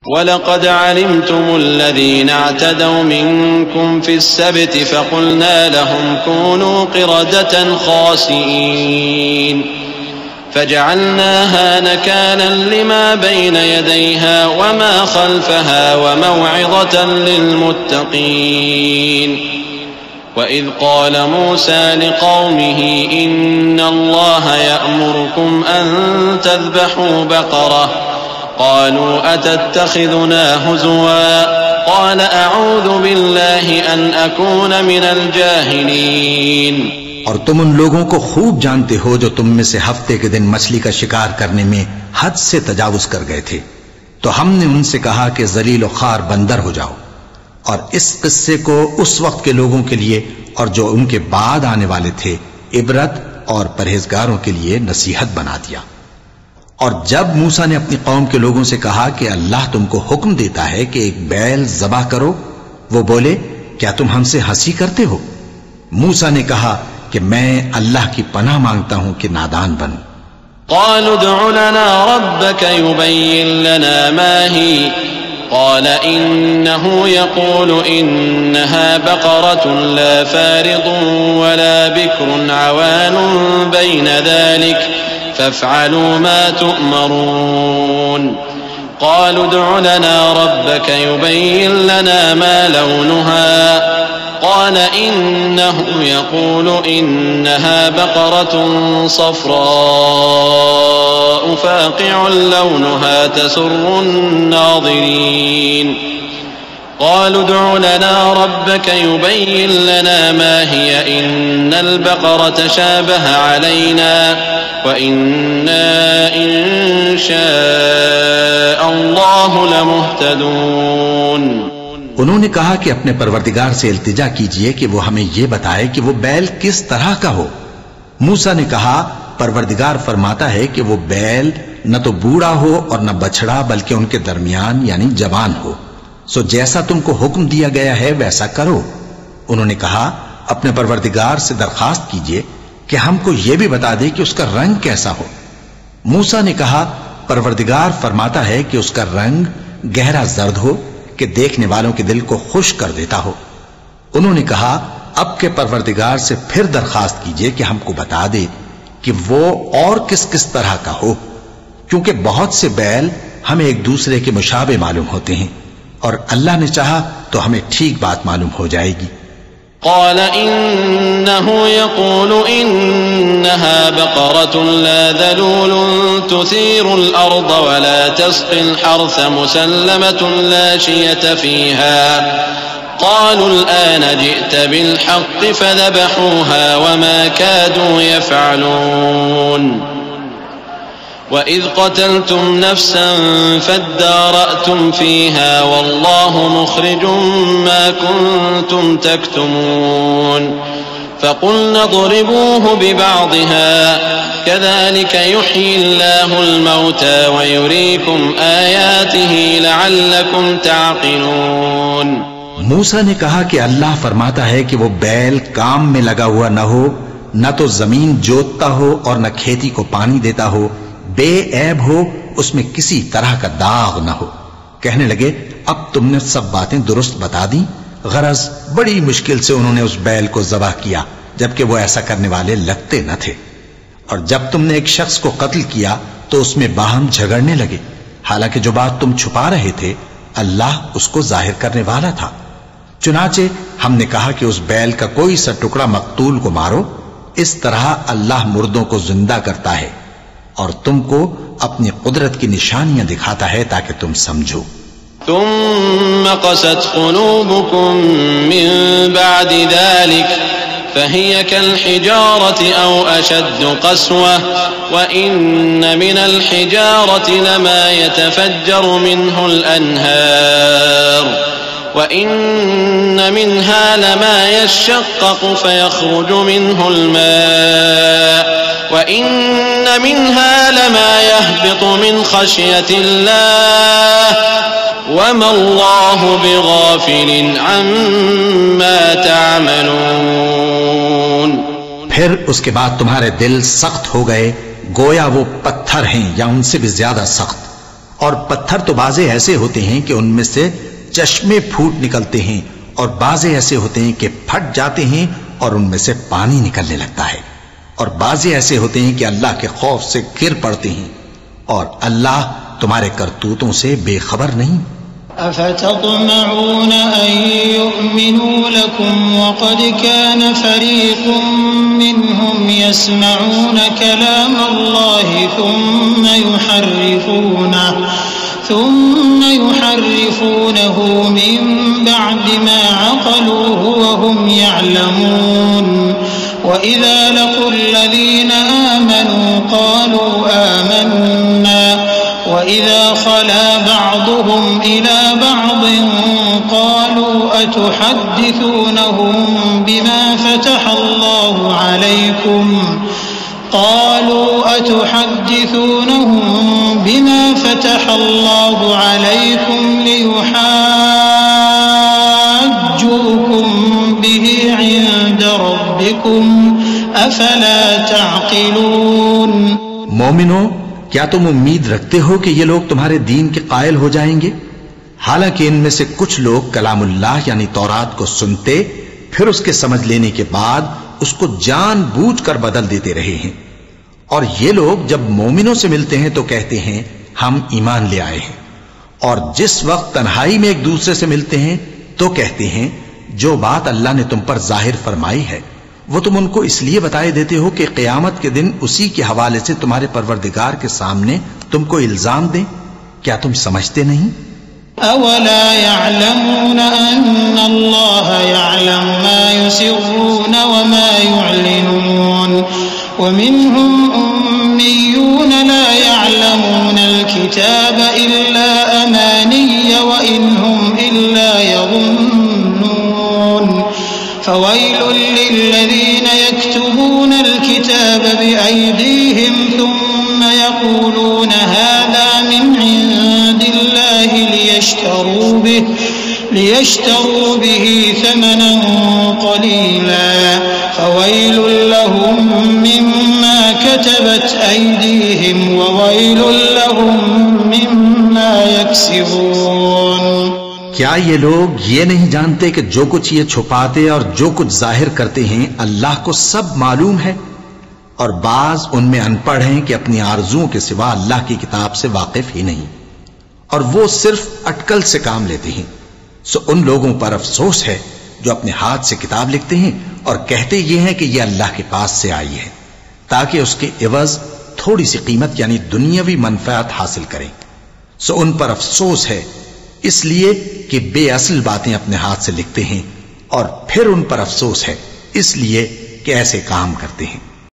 वलक़द अलिमतुमुल्लज़ीना अतदौ मिनकुम फ़िस्सब्त फ़क़ुलना लहुम कूनू क़िरदतन ख़ासिईन फ़जअलनाहा नकालन lima ban यदैहा वमा ख़ल्फ़हा वमौइज़तन लिलमुत्तक़ीन वइज़ क़ाल मूसा लिक़ौमिही इन्नल्लाहा यअमुरुकुम अन तज़बहू बक़रह क़ालू अतत्तख़िज़ुना हुज़ुवा क़ाल अऊज़ु बिल्लाहि अन अकून मिनल जाहिलीन। और तुम उन लोगों को खूब जानते हो जो तुम में से हफ्ते के दिन मछली का शिकार करने में हद से तजावुज कर गए थे, तो हमने उनसे कहा कि जलील और खार बंदर हो जाओ, और इस किस्से को उस वक्त के लोगों के लिए और जो उनके बाद आने वाले थे इबरत और परहेजगारों के लिए नसीहत बना दिया। और जब मूसा ने अपनी कौम के लोगों से कहा कि अल्लाह तुमको हुक्म देता है कि एक बैल ज़बह करो, वो बोले, क्या तुम हमसे हंसी करते हो? मूसा ने कहा कि मैं अल्लाह की पनाह मांगता हूं कि नादान बनूं। क़ालू उदउ लना रब्बक युबय्यिन लना मा ही क़ाल इन्नहु यक़ूलु इन्नहा बक़रतुन ला फ़ारिदुन वला बिक्रुन अवानुन बैन ज़ालिक फ़फ़अलू मा तुअमरून। क़ालू उदउ लना रब्बक युबय्यिन लना मा लौनुहा क़ाल इन्नहु यक़ूलु इन्नहा बक़रतुन सफ़राअ फ़ाक़िअुन लौनुहा तसुर्रुन नाज़िरीन। क़ालू उदउ लना रब्बक युबय्यिन लना मा हिय इन्नल बक़रत शाबह अलैना व इन्ना इंशाअल्लाहु लमुहतदून। उन्होंने कहा कि अपने परवरदिगार से इल्तिजा कीजिए कि वो हमें ये बताए कि वो बैल किस तरह का हो। मूसा ने कहा, परवरदिगार फरमाता है कि वो बैल न तो बूढ़ा हो और न बछड़ा, बल्कि उनके दरमियान यानी जवान हो। सो जैसा तुमको हुक्म दिया गया है वैसा करो। उन्होंने कहा, अपने परवरदिगार से दरखास्त कीजिए कि हमको ये भी बता दे कि उसका रंग कैसा हो। मूसा ने कहा, परवरदिगार फरमाता है कि उसका रंग गहरा जर्द हो कि देखने वालों के दिल को खुश कर देता हो। उन्होंने कहा, अब के परवरदिगार से फिर दरखास्त कीजिए कि हमको बता दे कि वो और किस किस तरह का हो, क्योंकि बहुत से बैल हमें एक दूसरे के मुशाबे मालूम होते हैं, और अल्लाह ने चाहा तो हमें ठीक बात मालूम हो जाएगी। क़ाल इन्नहु यक़ूलु इन्नहा बक़रतुन ला ज़लूलुन तुसीरुल अर्द वला तस्क़िल हर्थ मुसल्लमतुन ला शियत फ़ीहा क़ालू अल-आन जि'त बिल-हक़्क़ फ़ज़बहूहा वमा कादू यफ़अलून। वइज़ क़तलतुम नफ़्सन फ़द्दारअतुम फ़ीहा वल्लाहु मुख़रिजुम मा कुन्तुम तक्तुमून फ़क़ुल्ना इज़रिबूहु बिबअज़िहा कज़ालिक युह्यिल्लाहुल मौता व युरीकुम आयातिही लअल्लकुम तअक़िलून। मूसा ने कहा कि अल्लाह फरमाता है कि वो बैल काम में लगा हुआ न हो, न तो जमीन जोतता हो और न खेती को पानी देता हो, बेऐब हो, उसमें किसी तरह का दाग न हो। कहने लगे, अब तुमने सब बातें दुरुस्त बता दी। गरज बड़ी मुश्किल से उन्होंने उस बैल को ज़बह किया, जबकि वो ऐसा करने वाले लगते न थे। और जब तुमने एक शख्स को कत्ल किया तो उसमें बाहम झगड़ने लगे, हालांकि जो बात तुम छुपा रहे थे अल्लाह उसको जाहिर करने वाला था। चुनाचे हमने कहा कि उस बैल का कोई सा टुकड़ा मकतूल को मारो। इस तरह अल्लाह मुर्दों को जिंदा करता है और तुमको अपनी कुदरत की निशानियां दिखाता है ताकि तुम समझो। तुम्मा क़सत क़ुलूबुकुम मिन बअदि ज़ालिक फ़हिय कल-हिजारति औ अशद्दु क़स्वा व इन्न मिनल हिजारति लमा यतफ़ज्जरु मिन्हुल अन्हार व इन्न मिन्हा लमा यशक़्क़क़ु फ़यख़्रुजु मिन्हुल मा व इन्न मिन्हा लमा यहबितु मिन ख़श्यतिल्लाह वमा अल्लाहु बिग़ाफ़िलिन अम्मा तअमलून। फिर उसके बाद तुम्हारे दिल सख्त हो गए, गोया वो पत्थर हैं या उनसे भी ज्यादा सख्त, और पत्थर तो बाजे ऐसे होते हैं कि उनमें से चश्मे फूट निकलते हैं, और बाजे ऐसे होते हैं कि फट जाते हैं और उनमें से पानी निकलने लगता है, और बाजे ऐसे होते हैं कि अल्लाह के खौफ से गिर पड़ते हैं, और अल्लाह तुम्हारे करतूतों से बेखबर नहीं। अफततमऊन अन युमिनू लकुम वक़द कान फरीक़ुम मिनहुम यस्मऊन कलाम अल्लाहि थुम्मा युहर्रिफूनहु मिन बअदि मा अक़लूहु वहुम यअलमून वइज़ा लक़ुल्लज़ीन आमनू क़ालू आमन्ना वइज़ा ख़ला बअदुहुम इला बअदिन क़ालू अतुहद्दिथूनहुम बिमा फ़तह अल्लाहु अलैकुम लियुहाज्जूकुम बिही इंद रब्बिकुम अफला तअक़िलून। मोमिनो, क्या तुम उम्मीद रखते हो कि ये लोग तुम्हारे दीन के कायल हो जाएंगे? हालांकि इनमें से कुछ लोग कलामुल्लाह यानी तौरात को सुनते, फिर उसके समझ लेने के बाद उसको जानबूझकर बदल देते रहे हैं। और ये लोग जब मोमिनों से मिलते हैं तो कहते हैं हम ईमान ले आए हैं, और जिस वक्त तन्हाई में एक दूसरे से मिलते हैं तो कहते हैं जो बात अल्लाह ने तुम पर जाहिर फरमाई है वो तुम उनको इसलिए बताए देते हो कि क़यामत के दिन उसी के हवाले से तुम्हारे परवरदिगार के सामने तुमको इल्जाम दें। क्या तुम समझते नहीं? अवला यअलमून अन्नल्लाह यअलमु मा युसिर्रून व मा युअलिनून वमिनहुम उम्मियून ला यअलमूनल किताब इल्ला अमानिय्य व इन्हुम इल्ला यज़ुन्नून फवैलुल लिल्लज़ीन यक्तुबूनल किताब बिअयदीहिम थुम्मा यक़ूलून हाज़ा मिन इंदिल्लाहि लियश्तरू बिही थमनन क़लीला फवैलुल लहुम मिम्मा कतबत अयदीहिम ववैलुल लहुम मिम्मा यक्सिबून। क्या ये लोग ये नहीं जानते कि जो कुछ ये छुपाते और जो कुछ जाहिर करते हैं अल्लाह को सब मालूम है? और बाज उनमें अनपढ़ हैं कि अपनी आरजुओं के सिवा अल्लाह की किताब से वाकिफ ही नहीं, और वो सिर्फ अटकल से काम लेते हैं। सो उन लोगों पर अफसोस है जो अपने हाथ से किताब लिखते हैं और कहते ये हैं कि यह अल्लाह के पास से आई है, ताकि उसके एवज थोड़ी सी कीमत यानी दुनियावी मनफात हासिल करें। सो उन पर अफसोस है इसलिए कि बेअसल बातें अपने हाथ से लिखते हैं, और फिर उन पर अफसोस है इसलिए कि ऐसे काम करते हैं।